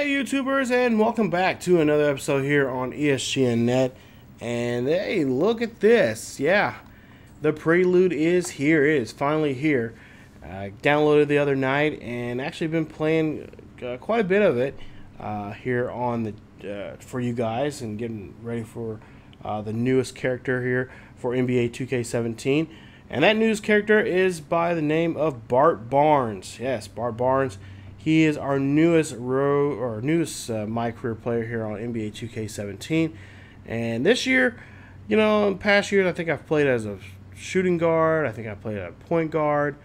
Hey YouTubers, and welcome back to another episode here on ESGNet. And hey, look at this. Yeah, the Prelude is here. It is finally here. I downloaded the other night and actually been playing quite a bit of it here on the for you guys, and getting ready for the newest character here for NBA 2K17. And that newest character is by the name of Bart Barnes. Yes, Bart Barnes. He is our newest MyCareer player here on NBA 2K17. And this year, you know, in past years, I think I've played as a shooting guard. I think I played at a point guard.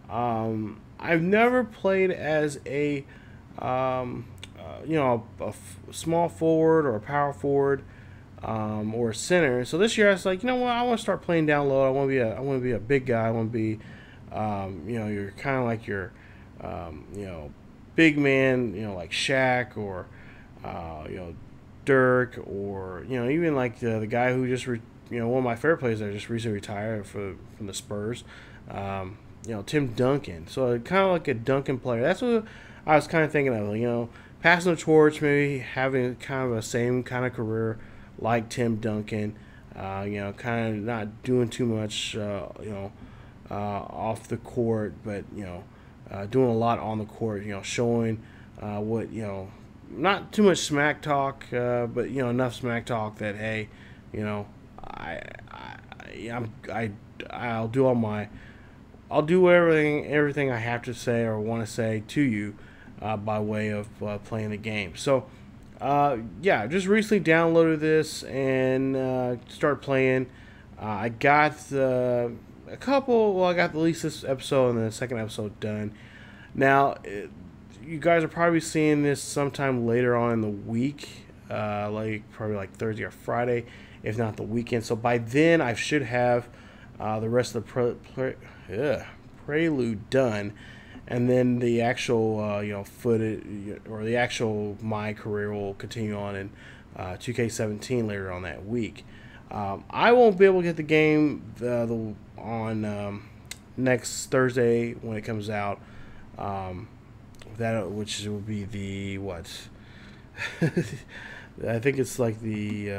I've never played as a, small forward or a power forward, or a center. So this year I was like, you know what, I want to start playing down low. I want to be a big guy. I want to be, you're kind of like your, big man, like Shaq or, Dirk, or even like the guy who just one of my favorite players that just recently retired from the Spurs, Tim Duncan. So kind of like a Duncan player. That's what I was kind of thinking of, passing the torch, maybe having kind of a same kind of career like Tim Duncan. Kind of not doing too much, off the court, but doing a lot on the court. Showing what not too much smack talk, but enough smack talk that hey, I'll do everything I have to say or want to say to you by way of playing the game. So yeah, just recently downloaded this and started playing. I got a couple. Well, I got at least this episode and the second episode done. Now, you guys are probably seeing this sometime later on in the week, probably like Thursday or Friday, if not the weekend. So by then, I should have the rest of the Prelude done, and then the actual footage or the actual MyCareer will continue on in 2K17 later on that week. I won't be able to get the game on next Thursday when it comes out. Which will be the what? I think it's like the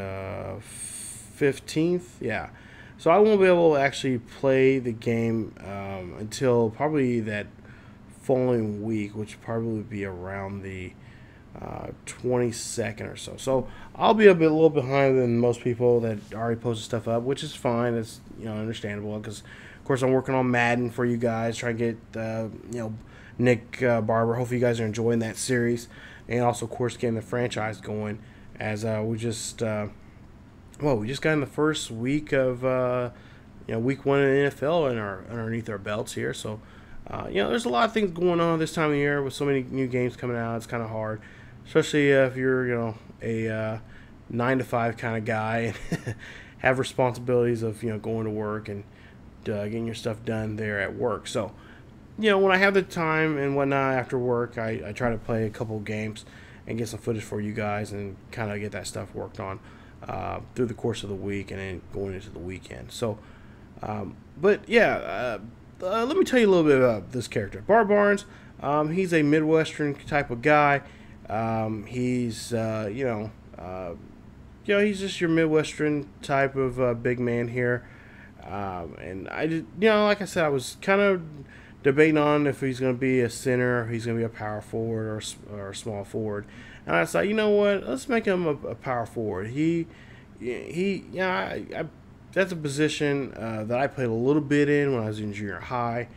15th. Yeah. So I won't be able to actually play the game until probably that following week, which probably would be around the 22nd or so. So I'll be a little behind than most people that already posted stuff up, which is fine. It's understandable, because of course I'm working on Madden for you guys, trying to get Nick Barber. Hopefully you guys are enjoying that series, and also of course getting the franchise going, as we just got in the first week of week 1 in the NFL underneath our belts here. So there's a lot of things going on this time of year with so many new games coming out. It's kind of hard, especially if you're a 9-to-5 kind of guy and have responsibilities of going to work and getting your stuff done there at work. So when I have the time and whatnot after work, I try to play a couple games and get some footage for you guys and kind of get that stuff worked on through the course of the week and then going into the weekend. So but yeah, let me tell you a little bit about this character, Bart Barnes. He's a Midwestern type of guy. He's he's just your Midwestern type of big man here. And I just, like I said, I was kind of debating on if he's going to be a center, or if he's going to be a power forward or a small forward. And I was like, you know what? Let's make him a power forward. That's a position that I played a little bit in when I was in junior high.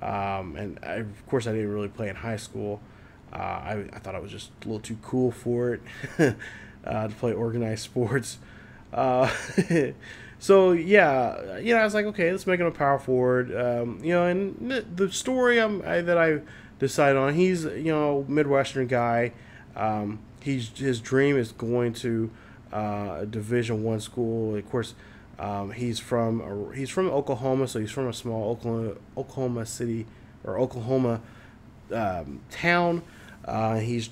And of course, I didn't really play in high school. I thought I was just a little too cool for it to play organized sports. So yeah, I was like, okay, let's make him a power forward. And the story that I decided on, he's a Midwestern guy. His dream is going to a Division I school. Of course, he's from Oklahoma, so he's from a small Oklahoma city or Oklahoma town. His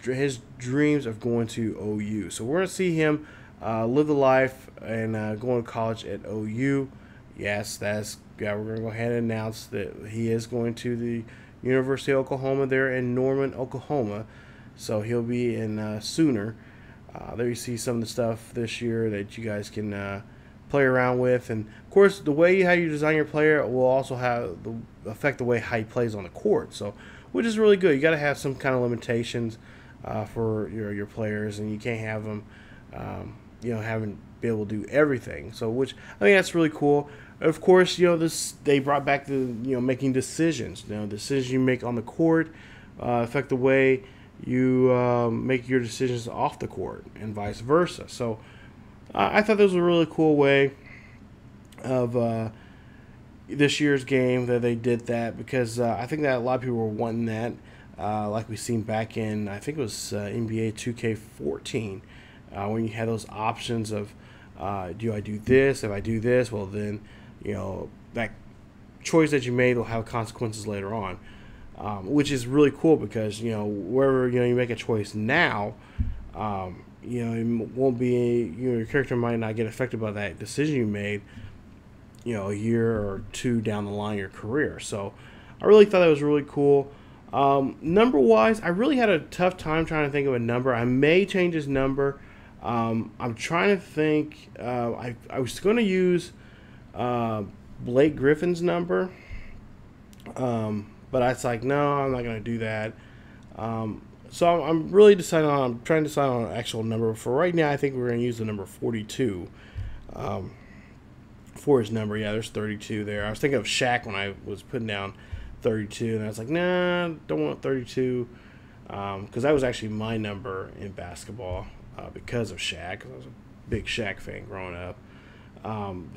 dreams of going to OU. So we're gonna see him live the life and going to college at OU. Yes, we're gonna go ahead and announce that he is going to the University of Oklahoma there in Norman, Oklahoma. so he'll be in sooner. There you see some of the stuff this year that you guys can play around with, and of course the way how you design your player will also affect the way how he plays on the court. So, which is really good. You got to have some kind of limitations for your players, and you can't have them, having be able to do everything. So, which I think that's really cool. Of course, this they brought back the making decisions. Decisions you make on the court affect the way you make your decisions off the court, and vice versa. So, I thought this was a really cool way of this year's game that they did that, because I think that a lot of people were wanting that, like we seen back in, I think it was NBA 2K14, when you had those options of do I do this? If I do this, well then that choice that you made will have consequences later on, which is really cool, because wherever you make a choice now, it won't be your character might not get affected by that decision you made a year or two down the line in your career. So I really thought that was really cool. Number wise, I really had a tough time trying to think of a number. I may change his number. I'm trying to think. I was going to use Blake Griffin's number, but it's like, no, I'm not going to do that. So I'm really I'm trying to decide on an actual number. For right now, I think we're going to use the number 42 for his number. Yeah, there's 32 there. I was thinking of Shaq when I was putting down 32, and I was like, nah, don't want 32, because that was actually my number in basketball because of Shaq. I was a big Shaq fan growing up.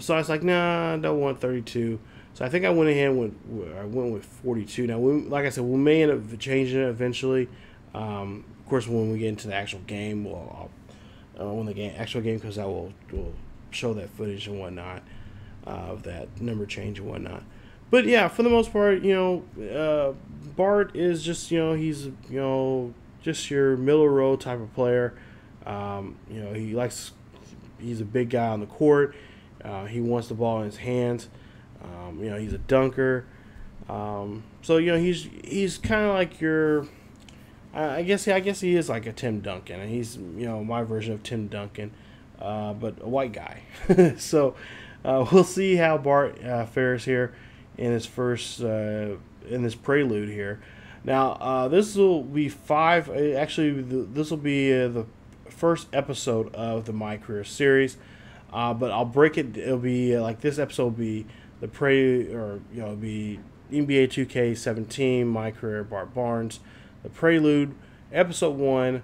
So I was like, nah, don't want 32. So I think I went ahead and went with 42. Now, like I said, we may end up changing it eventually. Of course, when we get into the actual game, when the actual game comes out, we'll show that footage and whatnot of that number change and whatnot. But yeah, for the most part, Bart is just he's just your middle row type of player. He's a big guy on the court. He wants the ball in his hands. He's a dunker. So he's kind of like your. I guess he is like a Tim Duncan, and he's my version of Tim Duncan, but a white guy. So we'll see how Bart fares here in his first in this prelude here. Now this will be this will be the first episode of the MyCareer series, but I'll break it. It'll be like this episode will be the be NBA 2K17 MyCareer Bart Barnes. The Prelude, Episode 1,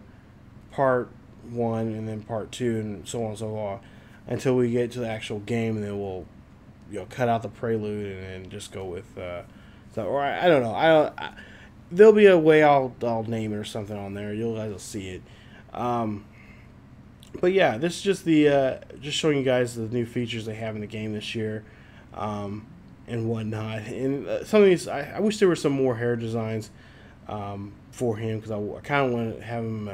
Part 1, and then Part 2, and so on and so on, until we get to the actual game, and then we'll, cut out the Prelude and then just go with, or I don't know. There'll be a way I'll name it or something on there. You guys will see it. But yeah, this is just just showing you guys the new features they have in the game this year, and whatnot. And some of these, I wish there were some more hair designs for him, because I kind of want to have him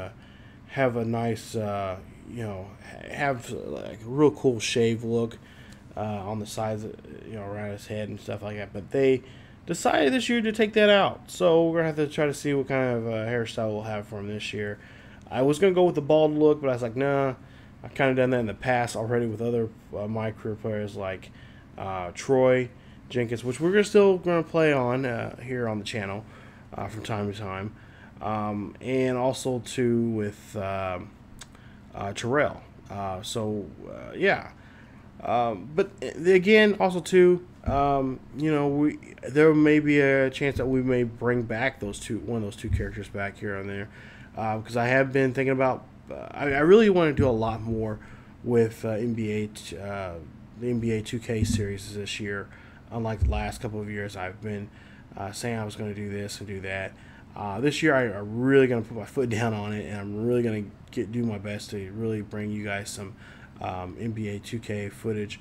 have a nice, have like a real cool shave look on the sides, around his head and stuff like that. But they decided this year to take that out, so we're gonna have to try to see what kind of hairstyle we'll have for him this year. I was gonna go with the bald look, but I was like, nah. I've kind of done that in the past already with other MyCareer players like Troy Jenkins, which we're still gonna play on here on the channel from time to time, and also too with Terrell. Yeah. But again, also too, there may be a chance that we may bring back one of those two characters back here and there, because I have been thinking about. I really want to do a lot more with NBA, the NBA 2K series this year. Unlike the last couple of years, I've been saying I was going to do this and do that. This year, I'm really going to put my foot down on it, and I'm really going to do my best to really bring you guys some NBA 2K footage,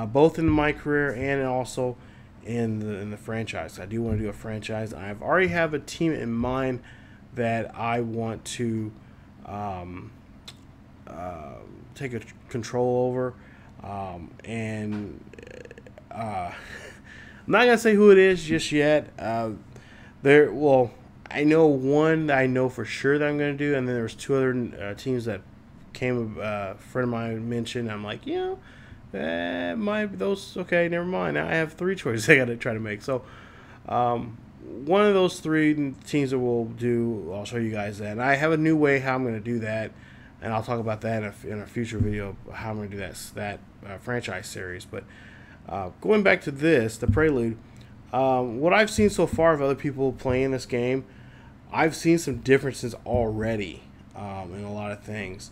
both in MyCareer and also in the franchise. I do want to do a franchise. I've already have a team in mind that I want to take control over, and I'm not gonna say who it is just yet. I know one that I know for sure that I'm going to do, and then there was two other teams that came. A friend of mine mentioned. I'm like, those okay. Never mind. Now I have three choices I got to try to make. So, one of those three teams that we'll do, I'll show you guys that. And I have a new way how I'm going to do that, and I'll talk about that in a future video. How I'm going to do that franchise series. But going back to the Prelude. What I've seen so far of other people playing this game, I've seen some differences already in a lot of things,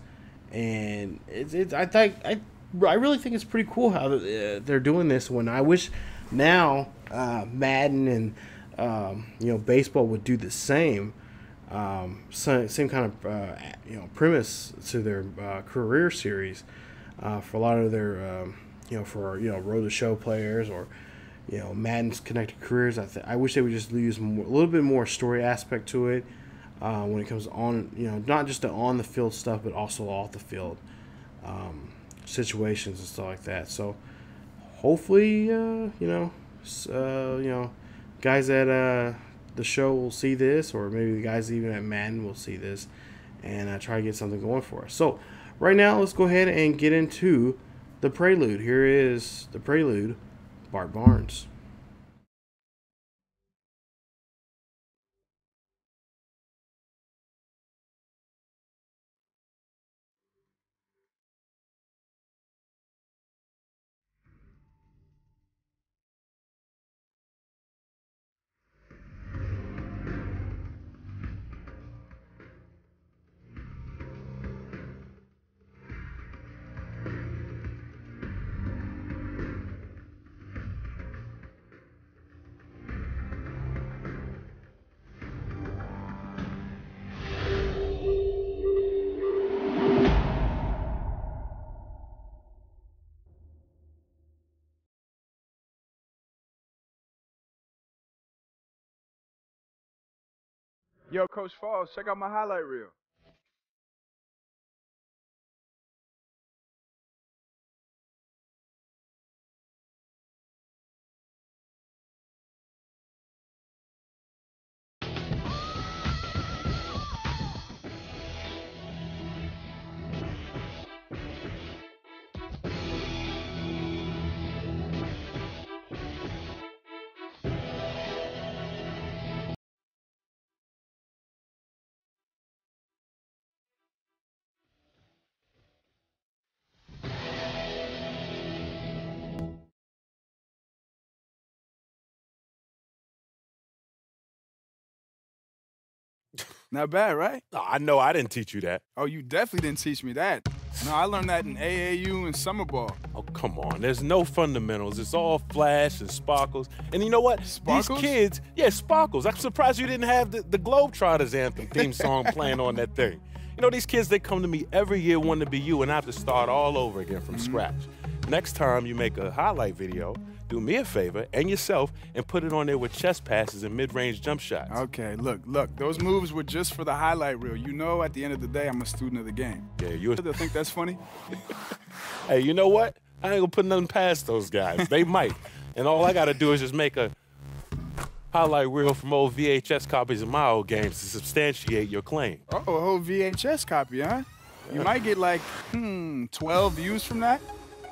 and I really think it's pretty cool how they're doing this. When I wish now Madden and baseball would do the same kind of premise to their career series for a lot of their road to show players or Madden's connected careers. I wish they would just use a little bit more story aspect to it when it comes on, not just the on the field stuff, but also off the field situations and stuff like that. So hopefully, guys at the show will see this, or maybe the guys even at Madden will see this and try to get something going for us. So right now, let's go ahead and get into the Prelude. Here is the Prelude. Bart Barnes. Yo, Coach Falls, check out my highlight reel. Not bad, right? No, I know I didn't teach you that. Oh, you definitely didn't teach me that. No, I learned that in AAU and summer ball. Oh, come on. There's no fundamentals. It's all flash and sparkles. And you know what? Sparkles? These kids, sparkles. I'm surprised you didn't have the Globetrotters anthem theme song playing on that thing. You know, these kids, they come to me every year wanting to be you, and I have to start all over again from scratch. Next time you make a highlight video, do me a favor and yourself and put it on there with chest passes and mid-range jump shots. Okay, look, those moves were just for the highlight reel. You know, at the end of the day, I'm a student of the game. Yeah, You think that's funny? Hey, you know what? I ain't gonna put nothing past those guys. They might. And all I gotta do is just make a highlight reel from old VHS copies of my old games to substantiate your claim. Oh, a whole VHS copy, huh? You might get like, 12 views from that.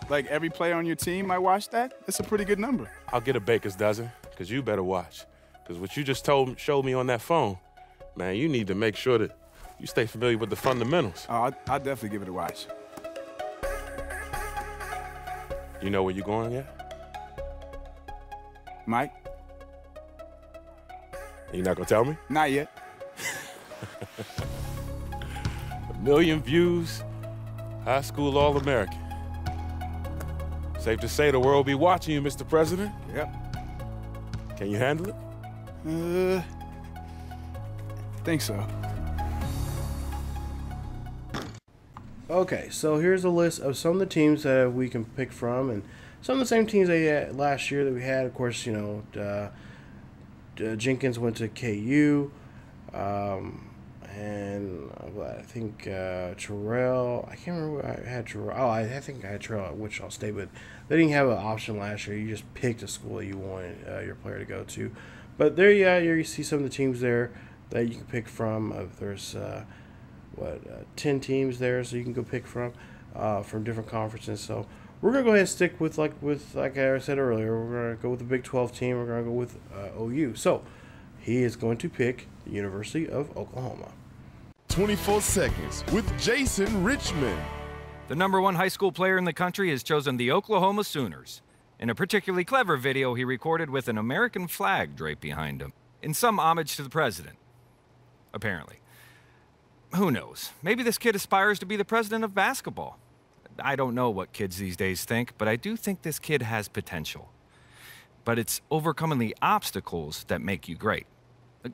Like every player on your team might watch that. That's a pretty good number. I'll get a baker's dozen, because you better watch. Because what you just showed me on that phone, man, you need to make sure that you stay familiar with the fundamentals. Oh, I'll definitely give it a watch. You know where you're going yet? Mike? You're not gonna tell me? Not yet. 1 million views, high school All-American. Safe to say the world will be watching you, Mr. President. Yep. Can you handle it? Think so. Okay, so here's a list of some of the teams that we can pick from, and some of the same teams they had last year that we had. Of course, Jenkins went to KU, and I think Terrell. I can't remember. I had Terrell. Oh, I think I had Terrell at Wichita State, but they didn't have an option last year. You just picked a school that you wanted your player to go to. But there, you see some of the teams there that you can pick from. There's 10 teams there, so you can go pick from different conferences. So we're gonna go ahead and stick with like I said earlier. We're gonna go with the Big 12 team. We're gonna go with OU. So he is going to pick the University of Oklahoma. 24 seconds with Jason Richmond. The #1 high school player in the country has chosen the Oklahoma Sooners. In a particularly clever video he recorded with an American flag draped behind him, in some homage to the president. Apparently. Who knows? Maybe this kid aspires to be the president of basketball. I don't know what kids these days think, but I do think this kid has potential. But it's overcoming the obstacles that make you great.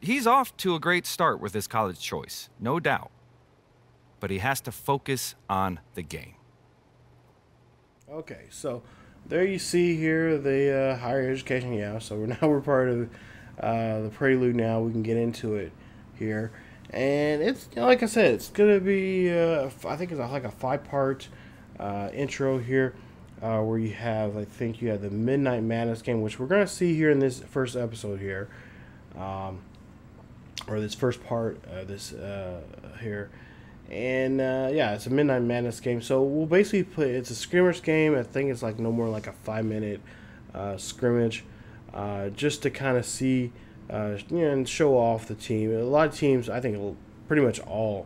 He's off to a great start with his college choice, no doubt. But he has to focus on the game. Okay, so there you see here the higher education. Yeah, so we're part of the Prelude now. We can get into it here. And it's, like I said, it's going to be, I think it's like a 5-part intro here where you have, I think you have the Midnight Madness game, which we're going to see here in this first episode here, or this first part of this here. And, yeah, it's a Midnight Madness game. So we'll basically play, it's a scrimmage game. I think it's like no more like a 5-minute scrimmage just to kind of see, and show off the team. A lot of teams, I think pretty much all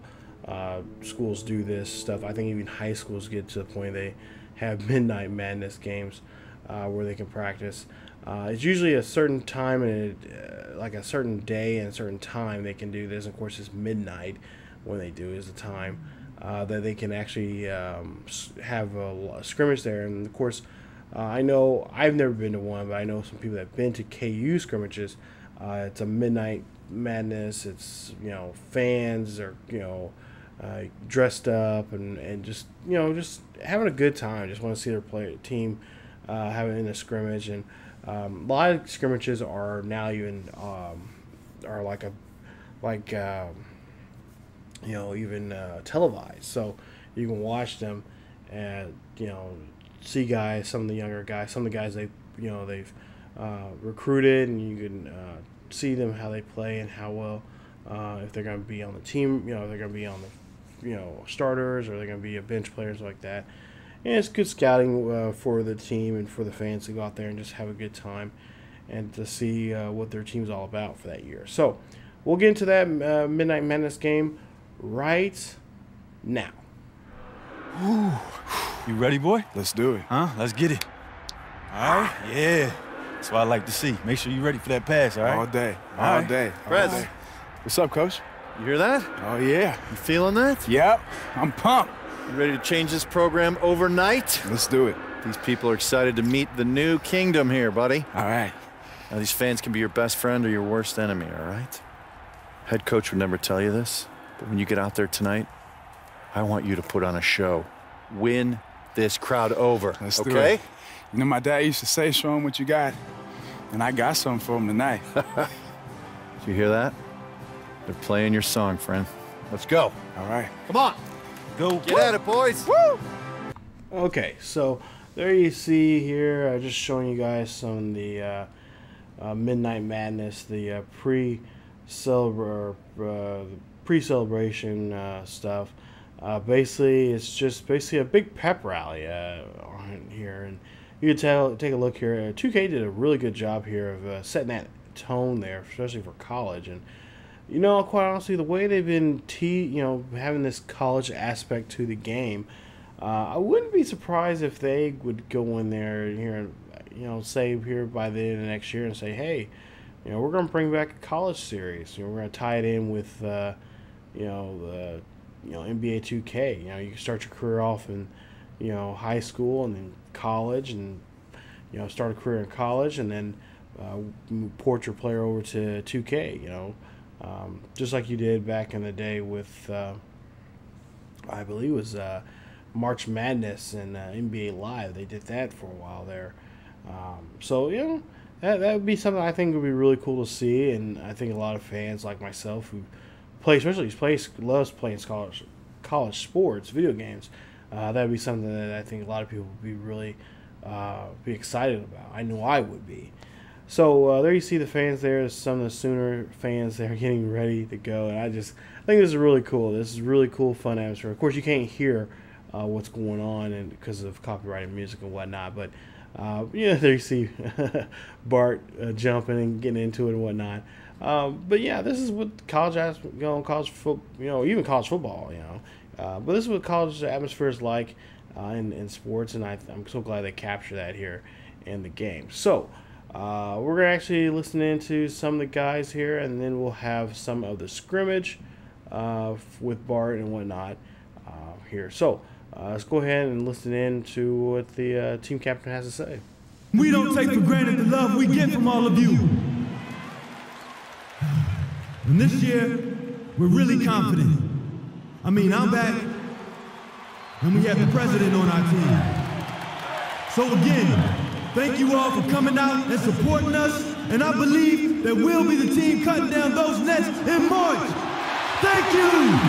schools do this stuff. I think even high schools get to the point they have Midnight Madness games where they can practice. It's usually a certain time and like a certain day and a certain time they can do this. Of course, it's midnight when they do is the time that they can actually have a scrimmage there. And of course, I know I've never been to one, but I know some people that have been to KU scrimmages. It's a Midnight Madness. It's, fans are, dressed up and just, just having a good time. Just want to see their team having in a scrimmage. And a lot of scrimmages are now even are even televised. So you can watch them and, see guys, some of the younger guys, some of the guys they've recruited, and you can see them how they play and how well if they're going to be on the team, if they're going to be on the starters or they're going to be a bench players like that. And it's good scouting for the team and for the fans to go out there and just have a good time and to see what their team's all about for that year. So we'll get into that Midnight Madness game right now. Ooh. You ready, boy? Let's do it. Huh? Let's get it. All right? Yeah. That's what I like to see. Make sure you're ready for that pass, all right? All day. All All right. day. Press. What's up, Coach? You hear that? Oh, yeah. You feeling that? Yep. I'm pumped. You ready to change this program overnight? Let's do it. These people are excited to meet the new kingdom here, buddy. All right. Now, these fans can be your best friend or your worst enemy, all right? Head coach would never tell you this, but when you get out there tonight, I want you to put on a show. Win this crowd over, Let's do okay? it. My dad used to say, show him what you got. And I got something for him tonight. Did you hear that? They're playing your song, friend. Let's go. All right. Come on. Go. Get at it, boys. Woo! Okay, so there you see here, just showing you guys some of the Midnight Madness, the pre-celebration stuff. Basically, it's just a big pep rally on here, and you can take a look here. 2K did a really good job here of setting that tone there, especially for college. And quite honestly, the way they've been having this college aspect to the game, I wouldn't be surprised if they would go in there here, say here by the end of next year and say, hey, we're going to bring back a college series. We're going to tie it in with the NBA 2K. You can start your career off in high school and then college, and start a career in college, and then port your player over to 2K. Just like you did back in the day with I believe it was March Madness and NBA Live. They did that for a while there. So that would be something I think would be really cool to see, and I think a lot of fans like myself who loves playing college sports, video games. That would be something that I think a lot of people would be really be excited about. I know I would be. So there you see the fans there. Some of the Sooner fans that are getting ready to go. And I think this is really cool. This is really cool, fun atmosphere. Of course, you can't hear what's going on and because of copyrighted music and whatnot. But yeah, there you see Bart jumping and getting into it and whatnot. But yeah, this is what college football, even college football, but this is what college atmosphere is like in sports, and I'm so glad they capture that here in the game. So we're gonna actually listen into some of the guys here, and then we'll have some of the scrimmage with Bart and whatnot here. So let's go ahead and listen in to what the team captain has to say. We don't take for granted the love we get from all of you. And this year, we're really confident. I mean, I'm back, and we have the president on our team. So again, thank you all for coming out and supporting us, and I believe that we'll be the team cutting down those nets in March. Thank you!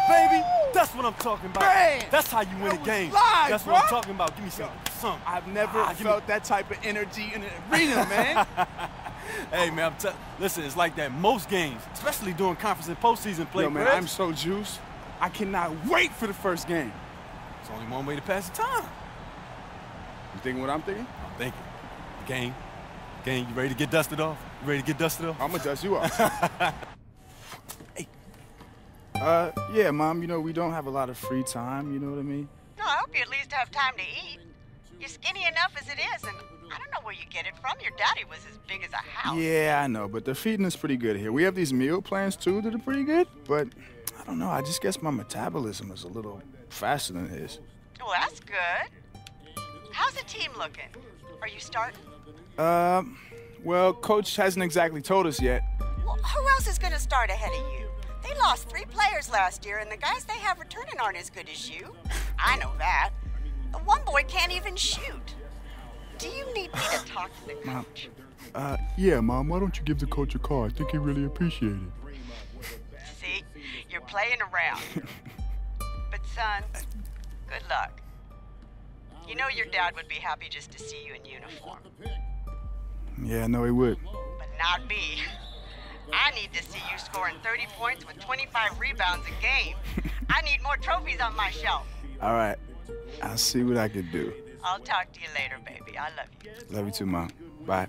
baby. That's what I'm talking about. Man, that's how you win a game. Live, that's bro. what I'm talking about. Give me some. I've never felt that type of energy in an arena, man. Hey, man, listen, it's like that most games, especially during conference and postseason play. Yo, man, I'm so juiced. I cannot wait for the first game. There's only one way to pass the time. You thinking what I'm thinking? I'm thinking. Game, you ready to get dusted off? You ready to get dusted off? I'm gonna dust you off. Hey. Yeah, Mom, you know, we don't have a lot of free time, you know what I mean? No, I hope you at least have time to eat. You're skinny enough as it is, and I don't know where you get it from. Your daddy was as big as a house. Yeah, I know, but the feeding is pretty good here. We have these meal plans, too, that are pretty good, but I don't know. I just guess my metabolism is a little faster than his. Well, that's good. How's the team looking? Are you starting? Well, Coach hasn't exactly told us yet. Well, who else is going to start ahead of you? They lost 3 players last year, and the guys they have returning aren't as good as you. I know that. The one boy can't even shoot. Do you need me to talk to the coach? Yeah, Mom, why don't you give the coach a call? I think he'd really appreciate it. See, you're playing around. But son, good luck. You know your dad would be happy just to see you in uniform. Yeah, I know he would. But not me. I need to see you scoring 30 points with 25 rebounds a game. I need more trophies on my shelf. All right. I'll see what I can do. I'll talk to you later, baby. I love you. Love you too, Mom. Bye.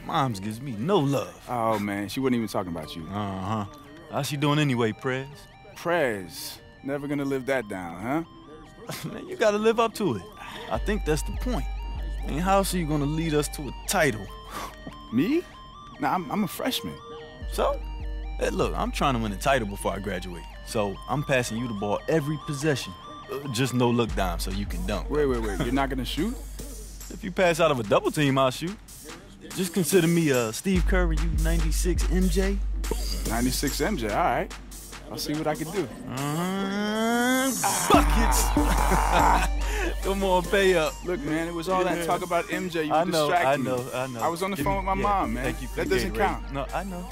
Moms gives me no love. Oh, man, she wasn't even talking about you. Uh-huh. How's she doing anyway, Prez? Prez. Never gonna live that down, huh? Man, you gotta live up to it. I think that's the point. I mean, how else are you gonna lead us to a title? Me? Nah, I'm a freshman. So? Hey, look, I'm trying to win a title before I graduate. So I'm passing you the ball every possession. Just no look down so you can dunk. Wait. You're not gonna shoot? If you pass out of a double team, I'll shoot. Just consider me Steve Kerr, you 96 MJ. 96 MJ, all right. I'll see what I can do. Buckets! Come on, pay up. Look, man, it was all that talk about MJ. You distracted me. I know. I was on the phone with my mom, man. Thank you for that doesn't count. No, I know.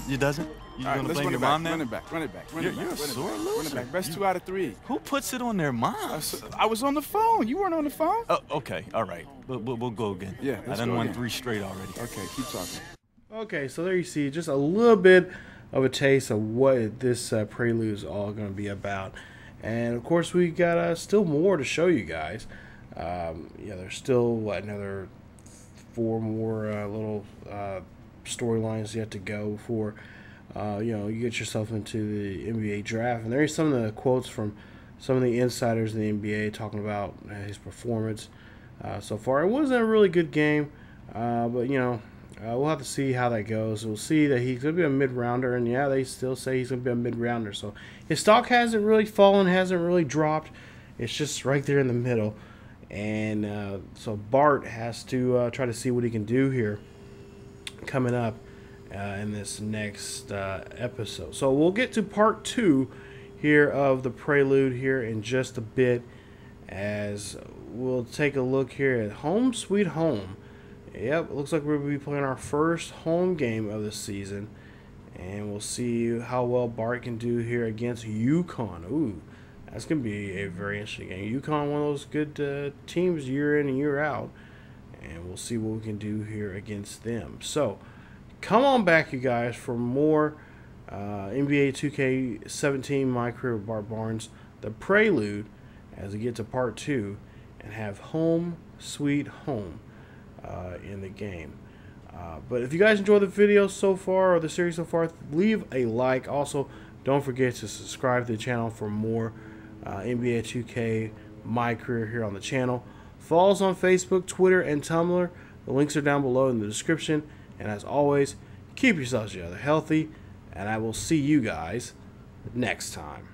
It doesn't? You all right, gonna let's blame run your it back. mom now? Run it back. You're a sore loser. Run it back. Best 2 out of 3. Who puts it on their moms? I was on the phone. You weren't on the phone? Oh, okay, all right. We'll go again. Yeah, I let's done go won again. 3 straight already. Okay, keep talking. Okay, so there you see just a little bit of a taste of what this Prelude is all going to be about. And, of course, we got still more to show you guys. There's still, another 4 more little storylines yet to go before, you get yourself into the NBA draft. And there's some of the quotes from some of the insiders in the NBA talking about his performance so far. It wasn't a really good game, but, we'll have to see how that goes. We'll see that he's going to be a mid-rounder, and yeah, they still say he's going to be a mid-rounder. So his stock hasn't really fallen, hasn't really dropped. It's just right there in the middle. And so Bart has to try to see what he can do here coming up in this next episode. So we'll get to part 2 here of the Prelude here in just a bit, as we'll take a look here at Home Sweet Home. Yep, it looks like we're going to be playing our first home game of the season. And we'll see how well Bart can do here against UConn. Ooh, that's going to be a very interesting game. UConn, one of those good teams year in and year out. And we'll see what we can do here against them. So, come on back, you guys, for more NBA 2K17 MyCareer with Bart Barnes, the Prelude, as we get to part 2, and have Home Sweet Home in the game. But if you guys enjoyed the video so far, or the series so far, leave a like. Also, don't forget to subscribe to the channel for more NBA 2K MyCareer here on the channel. Follow us on Facebook, Twitter, and Tumblr. The links are down below in the description. And as always, keep yourselves together healthy, and I will see you guys next time.